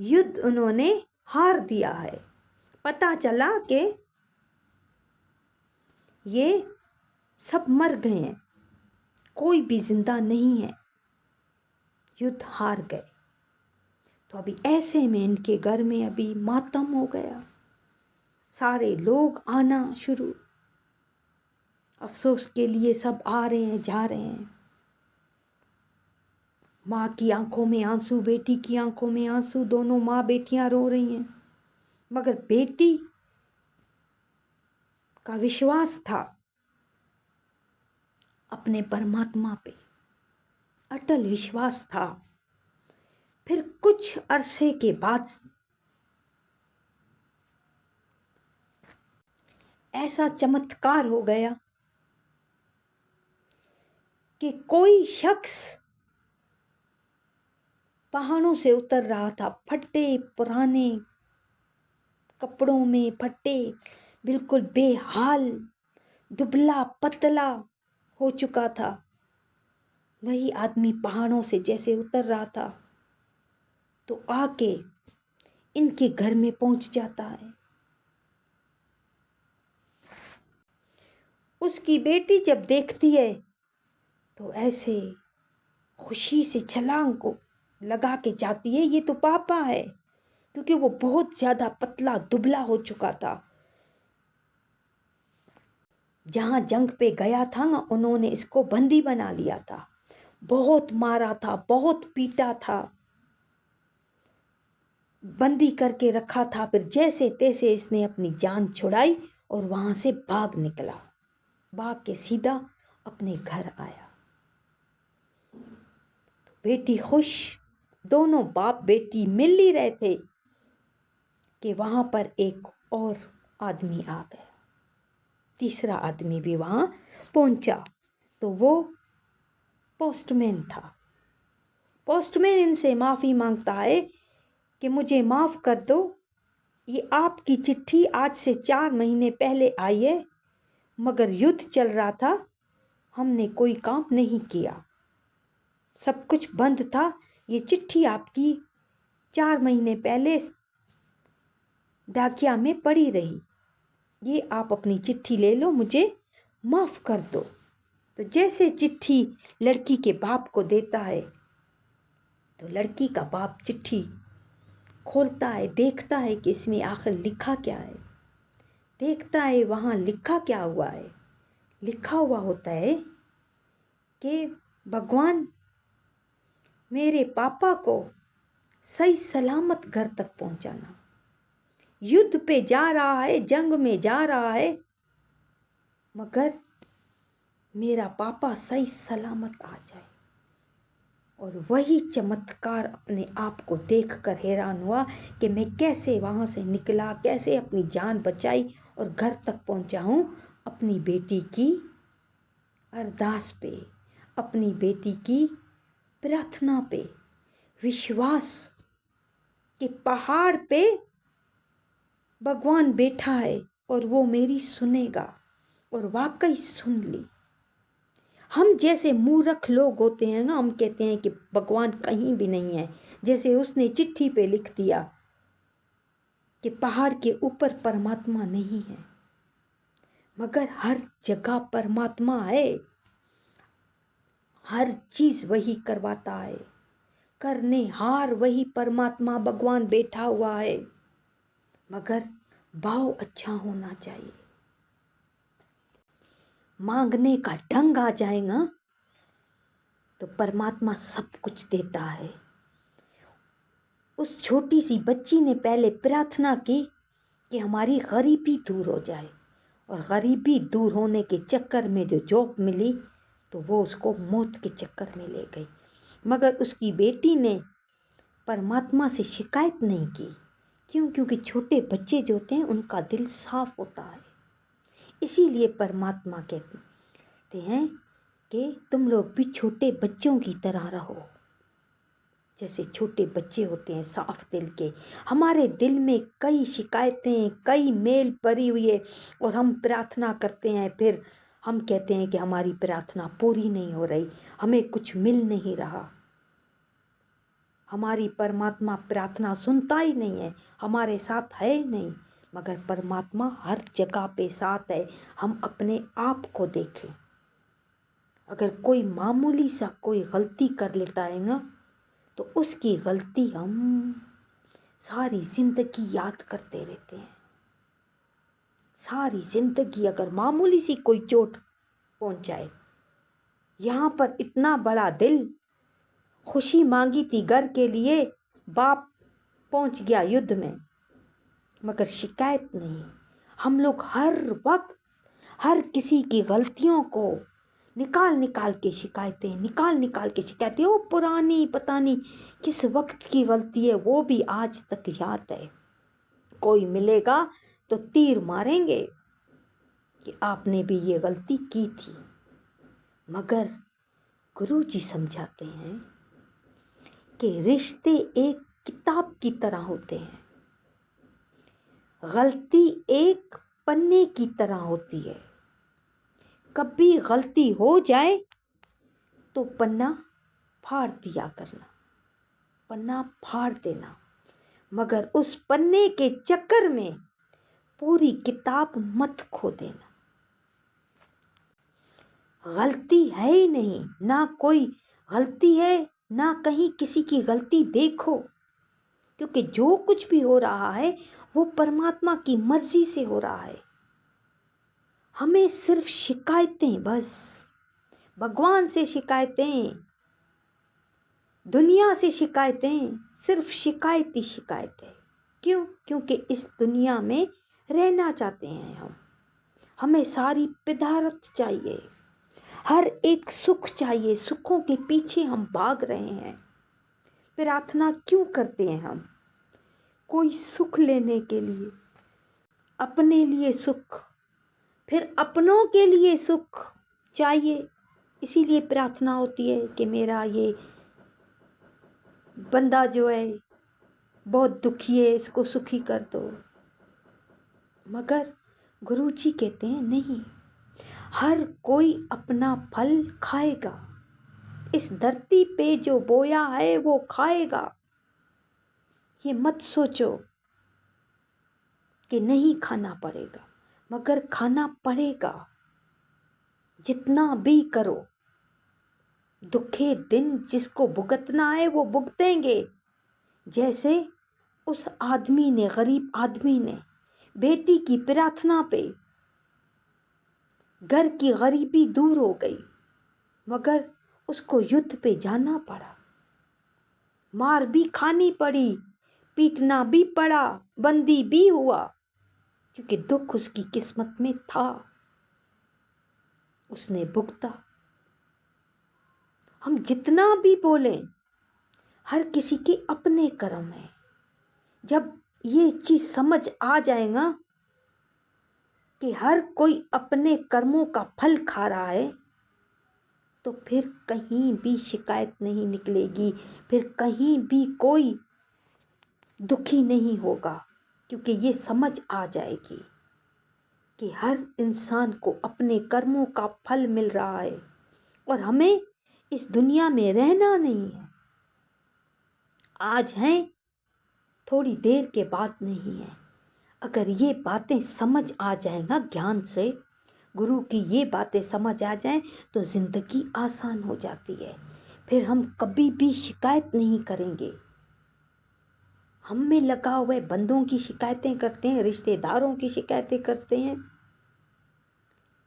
युद्ध उन्होंने हार दिया है। पता चला कि ये सब मर गए हैं, कोई भी जिंदा नहीं है, युद्ध हार गए। तो अभी ऐसे में इनके घर में अभी मातम हो गया, सारे लोग आना शुरू, अफसोस के लिए सब आ रहे हैं जा रहे हैं। माँ की आंखों में आंसू, बेटी की आंखों में आंसू, दोनों माँ बेटियां रो रही हैं। मगर बेटी का विश्वास था अपने परमात्मा पे, अटल विश्वास था। फिर कुछ अरसे के बाद ऐसा चमत्कार हो गया कि कोई शख्स पहाड़ों से उतर रहा था, फटे पुराने कपड़ों में, फटे, बिल्कुल बेहाल, दुबला पतला हो चुका था। वही आदमी पहाड़ों से जैसे उतर रहा था तो आके इनके घर में पहुंच जाता है। उसकी बेटी जब देखती है तो ऐसे खुशी से छलांग को लगा के जाती है, ये तो पापा है, क्योंकि वो बहुत ज़्यादा पतला दुबला हो चुका था। जहाँ जंग पे गया था ना, उन्होंने इसको बंदी बना लिया था, बहुत मारा था, बहुत पीटा था, बंदी करके रखा था। फिर जैसे तैसे इसने अपनी जान छुड़ाई और वहाँ से भाग निकला, भाग के सीधा अपने घर आया। तो बेटी खुश, दोनों बाप बेटी मिल ही रहे थे कि वहाँ पर एक और आदमी आ गया, तीसरा आदमी भी वहाँ पहुँचा। तो वो पोस्टमैन था। पोस्टमैन इनसे माफ़ी मांगता है कि मुझे माफ़ कर दो, ये आपकी चिट्ठी आज से 4 महीने पहले आई है, मगर युद्ध चल रहा था, हमने कोई काम नहीं किया, सब कुछ बंद था। ये चिट्ठी आपकी 4 महीने पहले डाकिया में पड़ी रही, ये आप अपनी चिट्ठी ले लो, मुझे माफ़ कर दो। तो जैसे चिट्ठी लड़की के बाप को देता है तो लड़की का बाप चिट्ठी खोलता है, देखता है कि इसमें आखिर लिखा क्या है। देखता है वहाँ लिखा क्या हुआ है। लिखा हुआ होता है कि भगवान मेरे पापा को सही सलामत घर तक पहुँचाना, युद्ध पे जा रहा है, जंग में जा रहा है, मगर मेरा पापा सही सलामत आ जाए। और वही चमत्कार अपने आप को देखकर हैरान हुआ कि मैं कैसे वहाँ से निकला, कैसे अपनी जान बचाई और घर तक पहुँचा हूँ अपनी बेटी की अरदास पे, अपनी बेटी की प्रार्थना पे, विश्वास कि पहाड़ पे भगवान बैठा है और वो मेरी सुनेगा। और वाकई सुन ली। हम जैसे मूर्ख लोग होते हैं ना, हम कहते हैं कि भगवान कहीं भी नहीं है। जैसे उसने चिट्ठी पे लिख दिया कि पहाड़ के ऊपर परमात्मा नहीं है, मगर हर जगह परमात्मा है, हर चीज़ वही करवाता है, करने हार वही परमात्मा भगवान बैठा हुआ है, मगर भाव अच्छा होना चाहिए। मांगने का ढंग आ जाएगा तो परमात्मा सब कुछ देता है। उस छोटी सी बच्ची ने पहले प्रार्थना की कि हमारी गरीबी दूर हो जाए, और गरीबी दूर होने के चक्कर में जो जॉब मिली तो वो उसको मौत के चक्कर में ले गई। मगर उसकी बेटी ने परमात्मा से शिकायत नहीं की। क्यों? क्योंकि छोटे बच्चे जो होते हैं उनका दिल साफ होता है। इसीलिए परमात्मा कहते हैं कि तुम लोग भी छोटे बच्चों की तरह रहो। जैसे छोटे बच्चे होते हैं साफ दिल के, हमारे दिल में कई शिकायतें, कई मेल पड़ी हुई है, और हम प्रार्थना करते हैं, फिर हम कहते हैं कि हमारी प्रार्थना पूरी नहीं हो रही, हमें कुछ मिल नहीं रहा। हमारी परमात्मा प्रार्थना सुनता ही नहीं है, हमारे साथ है ही नहीं, मगर परमात्मा हर जगह पे साथ है। हम अपने आप को देखें, अगर कोई मामूली सा कोई गलती कर लेता है ना, तो उसकी गलती हम सारी ज़िंदगी याद करते रहते हैं। सारी ज़िंदगी अगर मामूली सी कोई चोट पहुंच जाए, यहाँ पर इतना बड़ा दिल, खुशी मांगी थी घर के लिए, बाप पहुंच गया युद्ध में, मगर शिकायत नहीं। हम लोग हर वक्त हर किसी की गलतियों को निकाल निकाल के शिकायतें, वो पुरानी पता नहीं किस वक्त की गलती है, वो भी आज तक याद है। कोई मिलेगा तो तीर मारेंगे कि आपने भी ये गलती की थी, मगर गुरु जी समझाते हैं कि रिश्ते एक किताब की तरह होते हैं, गलती एक पन्ने की तरह होती है। कभी गलती हो जाए तो पन्ना फाड़ दिया करना, पन्ना फाड़ देना, मगर उस पन्ने के चक्कर में पूरी किताब मत खो देना। गलती है ही नहीं, ना कोई गलती है, ना कहीं किसी की गलती देखो, क्योंकि जो कुछ भी हो रहा है वो परमात्मा की मर्जी से हो रहा है। हमें सिर्फ शिकायतें, बस भगवान से शिकायतें, दुनिया से शिकायतें, सिर्फ शिकायत ही शिकायत है। क्यों? क्योंकि इस दुनिया में रहना चाहते हैं हम, हमें सारी पदार्थ चाहिए, हर एक सुख चाहिए, सुखों के पीछे हम भाग रहे हैं। प्रार्थना क्यों करते हैं हम? कोई सुख लेने के लिए, अपने लिए सुख, फिर अपनों के लिए सुख चाहिए, इसीलिए प्रार्थना होती है कि मेरा ये बंदा जो है बहुत दुखी है, इसको सुखी कर दो। मगर गुरु जी कहते हैं नहीं, हर कोई अपना फल खाएगा, इस धरती पे जो बोया है वो खाएगा। ये मत सोचो कि नहीं खाना पड़ेगा, मगर खाना पड़ेगा। जितना भी करो, दुखे दिन जिसको भुगतना है वो भुगतेंगे। जैसे उस आदमी ने, गरीब आदमी ने बेटी की प्रार्थना पे घर की गरीबी दूर हो गई, मगर उसको युद्ध पे जाना पड़ा, मार भी खानी पड़ी, पीटना भी पड़ा, बंदी भी हुआ, क्योंकि दुख उसकी किस्मत में था, उसने भुगता। हम जितना भी बोलें, हर किसी के अपने कर्म हैं। जब ये चीज़ समझ आ जाएगा कि हर कोई अपने कर्मों का फल खा रहा है, तो फिर कहीं भी शिकायत नहीं निकलेगी, फिर कहीं भी कोई दुखी नहीं होगा, क्योंकि ये समझ आ जाएगी कि हर इंसान को अपने कर्मों का फल मिल रहा है और हमें इस दुनिया में रहना नहीं है। आज हैं, थोड़ी देर के बाद नहीं है। अगर ये बातें समझ आ जाए ना ज्ञान से, गुरु की ये बातें समझ आ जाएं, तो ज़िंदगी आसान हो जाती है। फिर हम कभी भी शिकायत नहीं करेंगे। हम में लगा हुए बंदों की शिकायतें करते हैं, रिश्तेदारों की शिकायतें करते हैं,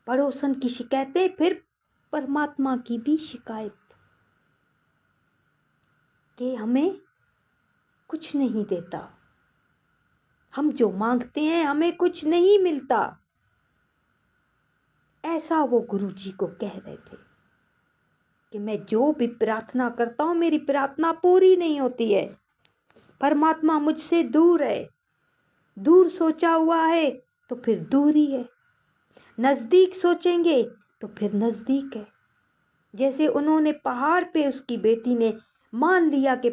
पड़ोसन की शिकायतें, फिर परमात्मा की भी शिकायत कि हमें कुछ नहीं देता, हम जो मांगते हैं हमें कुछ नहीं मिलता। ऐसा वो गुरु जी को कह रहे थे कि मैं जो भी प्रार्थना करता हूँ, मेरी प्रार्थना पूरी नहीं होती है, परमात्मा मुझसे दूर है। दूर सोचा हुआ है तो फिर दूर ही है, नज़दीक सोचेंगे तो फिर नज़दीक है। जैसे उन्होंने पहाड़ पे, उसकी बेटी ने मान लिया कि